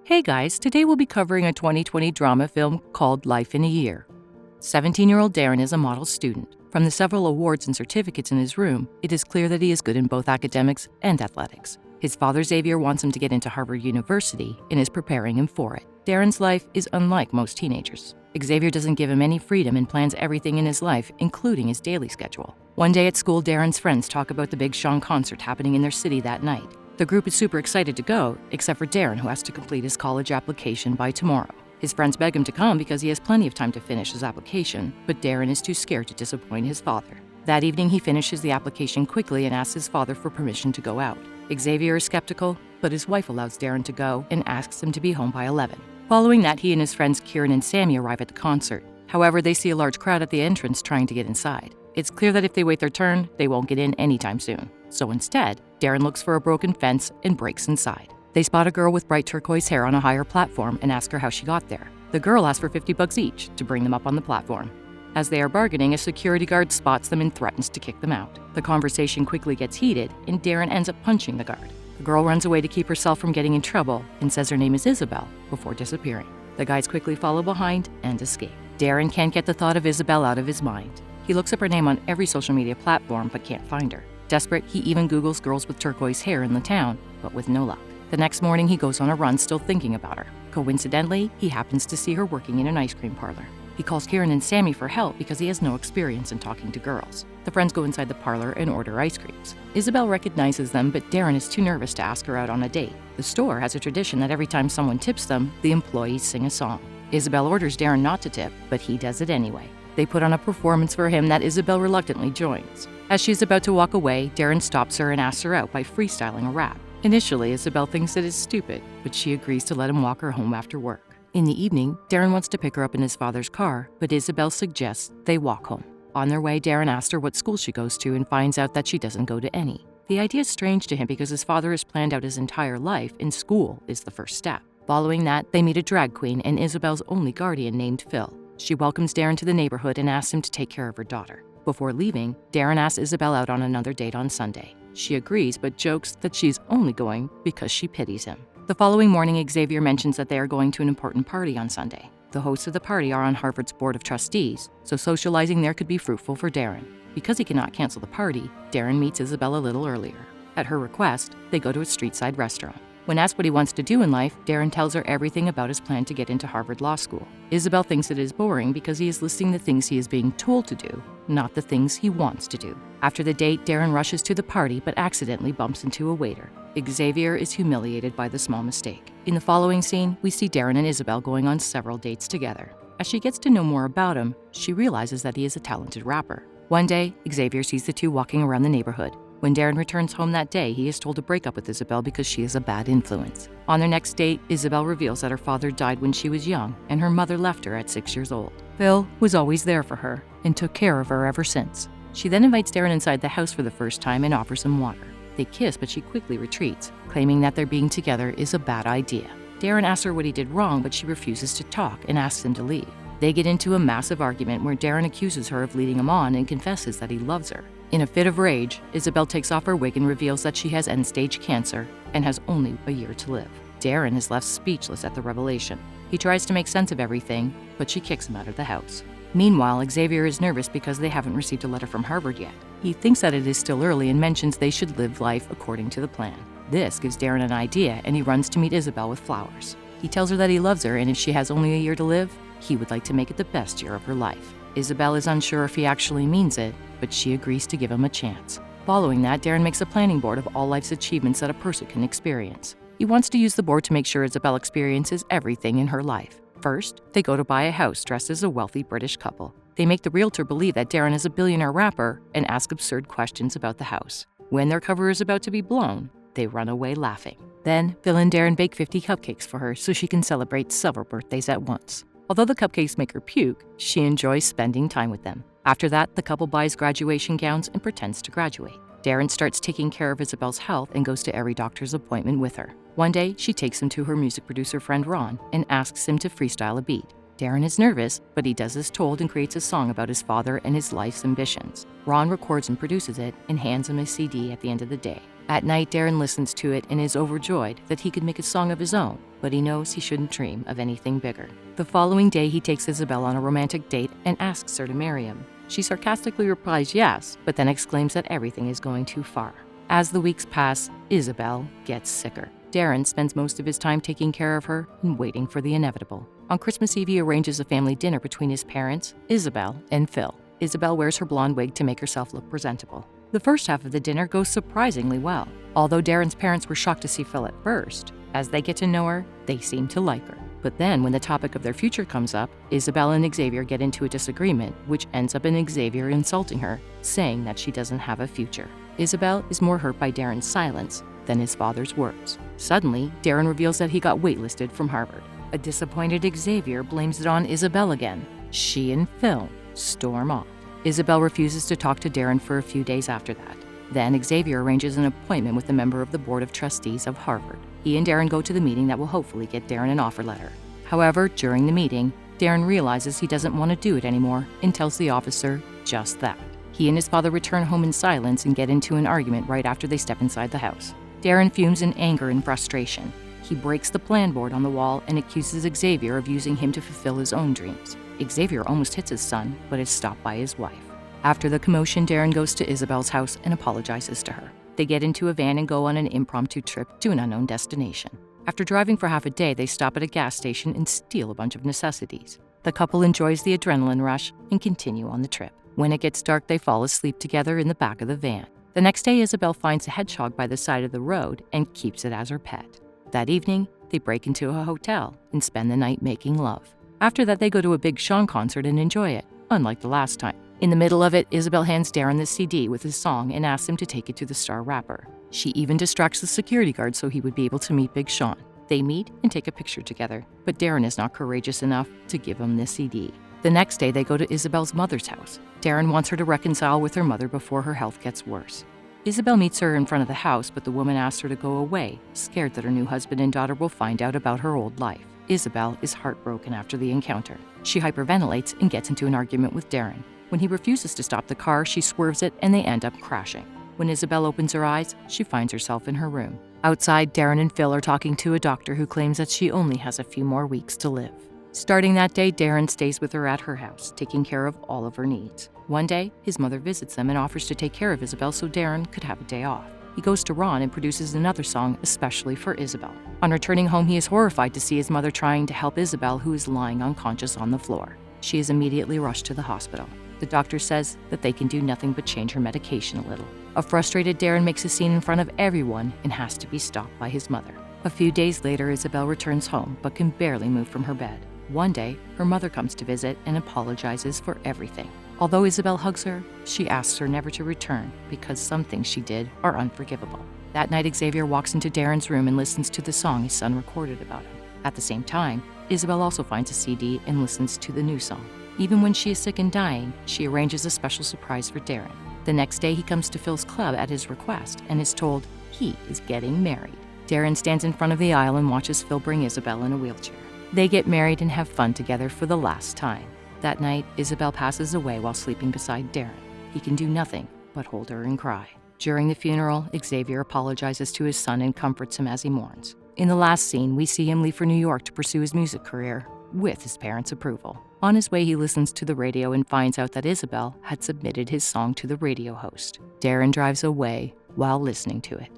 Hey guys, today we'll be covering a 2020 drama film called Life in a Year. 17-year-old Daryn is a model student. From the several awards and certificates in his room, it is clear that he is good in both academics and athletics. His father Xavier wants him to get into Harvard University and is preparing him for it. Daryn's life is unlike most teenagers. Xavier doesn't give him any freedom and plans everything in his life, including his daily schedule. One day at school, Daryn's friends talk about the Big Sean concert happening in their city that night. The group is super excited to go, except for Daryn, who has to complete his college application by tomorrow. His friends beg him to come because he has plenty of time to finish his application, but Daryn is too scared to disappoint his father. That evening, he finishes the application quickly and asks his father for permission to go out. Xavier is skeptical, but his wife allows Daryn to go and asks him to be home by 11. Following that, he and his friends Kieran and Sammy arrive at the concert. However, they see a large crowd at the entrance trying to get inside. It's clear that if they wait their turn, they won't get in anytime soon. So instead, Daryn looks for a broken fence and breaks inside. They spot a girl with bright turquoise hair on a higher platform and ask her how she got there. The girl asks for $50 each to bring them up on the platform. As they are bargaining, a security guard spots them and threatens to kick them out. The conversation quickly gets heated, and Daryn ends up punching the guard. The girl runs away to keep herself from getting in trouble and says her name is Isabel before disappearing. The guys quickly follow behind and escape. Daryn can't get the thought of Isabel out of his mind. He looks up her name on every social media platform but can't find her. Desperate, he even Googles girls with turquoise hair in the town, but with no luck. The next morning, he goes on a run still thinking about her. Coincidentally, he happens to see her working in an ice cream parlor. He calls Kieran and Sammy for help because he has no experience in talking to girls. The friends go inside the parlor and order ice creams. Isabel recognizes them, but Daryn is too nervous to ask her out on a date. The store has a tradition that every time someone tips them, the employees sing a song. Isabel orders Daryn not to tip, but he does it anyway. They put on a performance for him that Isabel reluctantly joins. As she's about to walk away, Daryn stops her and asks her out by freestyling a rap. Initially, Isabel thinks it is stupid, but she agrees to let him walk her home after work. In the evening, Daryn wants to pick her up in his father's car, but Isabel suggests they walk home. On their way, Daryn asks her what school she goes to and finds out that she doesn't go to any. The idea is strange to him because his father has planned out his entire life, and school is the first step. Following that, they meet a drag queen and Isabel's only guardian named Phil. She welcomes Daryn to the neighborhood and asks him to take care of her daughter. Before leaving, Daryn asks Isabel out on another date on Sunday. She agrees, but jokes that she's only going because she pities him. The following morning, Xavier mentions that they are going to an important party on Sunday. The hosts of the party are on Harvard's board of trustees, so socializing there could be fruitful for Daryn. Because he cannot cancel the party, Daryn meets Isabel a little earlier. At her request, they go to a street-side restaurant. When asked what he wants to do in life, Daryn tells her everything about his plan to get into Harvard Law School. Isabel thinks it is boring because he is listing the things he is being told to do, not the things he wants to do. After the date, Daryn rushes to the party but accidentally bumps into a waiter. Xavier is humiliated by the small mistake. In the following scene, we see Daryn and Isabel going on several dates together. As she gets to know more about him, she realizes that he is a talented rapper. One day, Xavier sees the two walking around the neighborhood. When Daryn returns home that day, he is told to break up with Isabel because she is a bad influence. On their next date, Isabel reveals that her father died when she was young and her mother left her at 6 years old. Phil was always there for her and took care of her ever since. She then invites Daryn inside the house for the first time and offers him water. They kiss, but she quickly retreats, claiming that their being together is a bad idea. Daryn asks her what he did wrong, but she refuses to talk and asks him to leave. They get into a massive argument where Daryn accuses her of leading him on and confesses that he loves her. In a fit of rage, Isabel takes off her wig and reveals that she has end-stage cancer and has only a year to live. Daryn is left speechless at the revelation. He tries to make sense of everything, but she kicks him out of the house. Meanwhile, Xavier is nervous because they haven't received a letter from Harvard yet. He thinks that it is still early and mentions they should live life according to the plan. This gives Daryn an idea, and he runs to meet Isabel with flowers. He tells her that he loves her, and if she has only a year to live, he would like to make it the best year of her life. Isabel is unsure if he actually means it, but she agrees to give him a chance. Following that, Daryn makes a planning board of all life's achievements that a person can experience. He wants to use the board to make sure Isabel experiences everything in her life. First, they go to buy a house dressed as a wealthy British couple. They make the realtor believe that Daryn is a billionaire rapper and ask absurd questions about the house. When their cover is about to be blown, they run away laughing. Then, Phil and Daryn bake 50 cupcakes for her so she can celebrate several birthdays at once. Although the cupcakes make her puke, she enjoys spending time with them. After that, the couple buys graduation gowns and pretends to graduate. Daryn starts taking care of Isabel's health and goes to every doctor's appointment with her. One day, she takes him to her music producer friend Ron and asks him to freestyle a beat. Daryn is nervous, but he does as told and creates a song about his father and his life's ambitions. Ron records and produces it and hands him a CD at the end of the day. At night, Daryn listens to it and is overjoyed that he could make a song of his own, but he knows he shouldn't dream of anything bigger. The following day, he takes Isabel on a romantic date and asks her to marry him. She sarcastically replies yes, but then exclaims that everything is going too far. As the weeks pass, Isabel gets sicker. Daryn spends most of his time taking care of her and waiting for the inevitable. On Christmas Eve, he arranges a family dinner between his parents, Isabel, and Phil. Isabel wears her blonde wig to make herself look presentable. The first half of the dinner goes surprisingly well, although Daryn's parents were shocked to see Phil at first. As they get to know her, they seem to like her. But then, when the topic of their future comes up, Isabel and Xavier get into a disagreement, which ends up in Xavier insulting her, saying that she doesn't have a future. Isabel is more hurt by Daryn's silence than his father's words. Suddenly, Daryn reveals that he got waitlisted from Harvard. A disappointed Xavier blames it on Isabel again. She and Phil storm off. Isabel refuses to talk to Daryn for a few days after that. Then Xavier arranges an appointment with a member of the Board of Trustees of Harvard. He and Daryn go to the meeting that will hopefully get Daryn an offer letter. However, during the meeting, Daryn realizes he doesn't want to do it anymore and tells the officer just that. He and his father return home in silence and get into an argument right after they step inside the house. Daryn fumes in anger and frustration. He breaks the plan board on the wall and accuses Xavier of using him to fulfill his own dreams. Xavier almost hits his son, but is stopped by his wife. After the commotion, Daryn goes to Isabel's house and apologizes to her. They get into a van and go on an impromptu trip to an unknown destination. After driving for half a day, they stop at a gas station and steal a bunch of necessities. The couple enjoys the adrenaline rush and continue on the trip. When it gets dark, they fall asleep together in the back of the van. The next day, Isabel finds a hedgehog by the side of the road and keeps it as her pet. That evening, they break into a hotel and spend the night making love. After that, they go to a Big Sean concert and enjoy it, unlike the last time. In the middle of it, Isabel hands Daryn the CD with his song and asks him to take it to the star rapper. She even distracts the security guard so he would be able to meet Big Sean. They meet and take a picture together, but Daryn is not courageous enough to give him the CD. The next day, they go to Isabel's mother's house. Daryn wants her to reconcile with her mother before her health gets worse. Isabel meets her in front of the house, but the woman asks her to go away, scared that her new husband and daughter will find out about her old life. Isabel is heartbroken after the encounter. She hyperventilates and gets into an argument with Daryn. When he refuses to stop the car, she swerves it and they end up crashing. When Isabel opens her eyes, she finds herself in her room. Outside, Daryn and Phil are talking to a doctor who claims that she only has a few more weeks to live. Starting that day, Daryn stays with her at her house, taking care of all of her needs. One day, his mother visits them and offers to take care of Isabel so Daryn could have a day off. He goes to Ron and produces another song especially for Isabel. On returning home, he is horrified to see his mother trying to help Isabel, who is lying unconscious on the floor. She is immediately rushed to the hospital. The doctor says that they can do nothing but change her medication a little. A frustrated Daryn makes a scene in front of everyone and has to be stopped by his mother. A few days later, Isabel returns home but can barely move from her bed. One day, her mother comes to visit and apologizes for everything. Although Isabel hugs her, she asks her never to return because some things she did are unforgivable. That night, Xavier walks into Daryn's room and listens to the song his son recorded about him. At the same time, Isabel also finds a CD and listens to the new song. Even when she is sick and dying, she arranges a special surprise for Daryn. The next day, he comes to Phil's club at his request and is told he is getting married. Daryn stands in front of the aisle and watches Phil bring Isabel in a wheelchair. They get married and have fun together for the last time. That night, Isabel passes away while sleeping beside Daryn. He can do nothing but hold her and cry. During the funeral, Xavier apologizes to his son and comforts him as he mourns. In the last scene, we see him leave for New York to pursue his music career, with his parents' approval. On his way, he listens to the radio and finds out that Isabel had submitted his song to the radio host. Daryn drives away while listening to it.